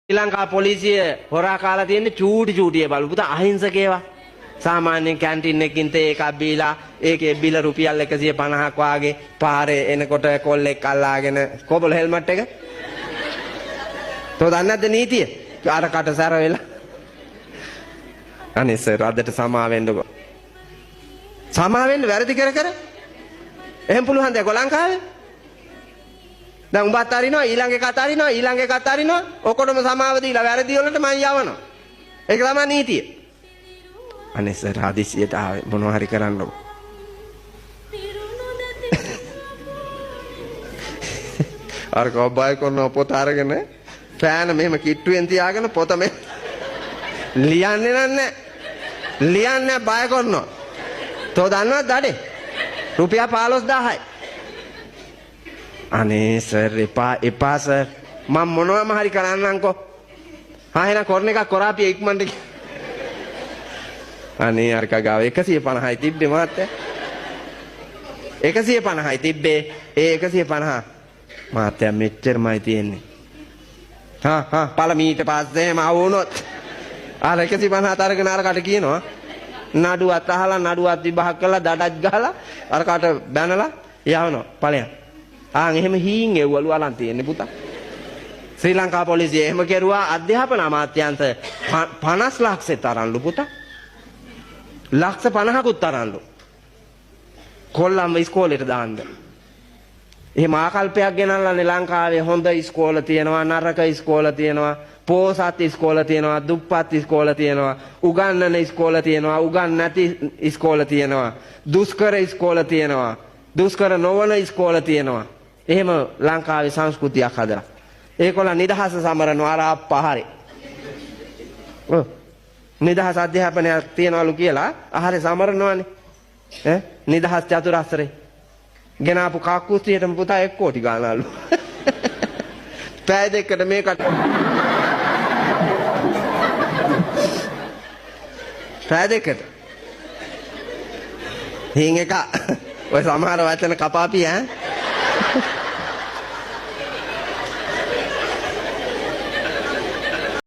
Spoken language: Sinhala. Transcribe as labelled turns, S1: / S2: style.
S1: ශ්‍රී ලංකා පොලිසිය හොරා කාලා තියෙන්නේ චූටි බලු පුතා අහිංසක ඒවා. සාමාන්‍යයෙන් කැන්ටින් එකකින් තේ එකක් බීලා ඒකේ බිල රුපියල් 150ක් වාගේ පාරේ එනකොට කොල්ලෙක් අල්ලාගෙන කොබල හෙල්මට් එක. තෝ දන්නේ නැද්ද නීතිය? අර කට සැර වෙලා. අනේ සර් අදට සමා වෙන්නකෝ. සමා වෙන්න වැරදි කර එහෙම පුළුවන් දෙයක් ලංකාවේ. දැන් උඹත් අරිනවා ඊළඟ එකත් අරිනවා ඔකොටම සමාව දීලා වැරදි වලට මං යවනවා. ඒක තමයි නීතිය. අනේ සර් හදිසියට ආවේ මොනවා හරි කරන්නකො. අර කවබයි කරන පොත අරගෙන පෑන මෙහෙම කිට්ටුවෙන් තියාගෙන පොත මේ ලියන්නේ බය කරනවා. තෝ දන්නවද අඩේ? රුපියල් 15000යි. අනේ සර් එපා සර් මම මොනවම හරි කරන්නම්කෝ. එහෙනම් කොරණ එකක් කරාපිය ඉක්මනට. අනේ අර කගාව 150යි තිබ්බේ මාත්‍යා. 150යි තිබ්බේ. ඒ 150 මාත්‍යා මෙච්චරමයි තියෙන්නේ. පළමීට පස්සේම ආවුනොත් අර 150 අරගෙන අරකට කියනවා නඩුවත් අහලා නඩුවත් විභාග කරලා දඩක් ගහලා අරකට බැනලා යවනවා ඵලයන්. එහෙම හීන් එව්වලු අලන් තියෙන්නේ පුතා. ශ්‍රී ලංකා පොලිසිය එහෙම කෙරුවා අධ්‍යාපන අමාත්‍යාංශ 50 ලක්ෂෙත් තරන්ලු පුතා. ලක්ෂ 50කුත් තරන්ලු. කොල්ලන්ව ඉස්කෝලේට දාන්න. එහෙම ආකල්පයක් ගෙනල්ලානේ ලංකාවේ හොඳ ඉස්කෝල තියෙනවා නරක ඉස්කෝල තියෙනවා පෝසත් ඉස්කෝල තියෙනවා දුප්පත් ඉස්කෝල තියෙනවා උගන්නන ඉස්කෝල තියෙනවා උගන් නැති ඉස්කෝල තියෙනවා දුෂ්කර ඉස්කෝල තියෙනවා දුෂ්කර නොවන ඉස්කෝල තියෙනවා. එහෙම ලංකාවේ සංස්කෘතියක් හදලා. ඒකොල්ල නිදහස සමරනවා අර අප්පහරේ. නිදහස් අධ්‍යාපනයක් තියනවලු කියලා ආහාරේ සමරනවානේ. නිදහස් චතුරස්‍රේ. ගෙනාපු කක්කුස්තියටම පුතා 1 කෝටි ගානලු. පැය දෙකකට මේකට පැය දෙකකට. හින් එක ඔය සමහර වචන කපාපි ඈ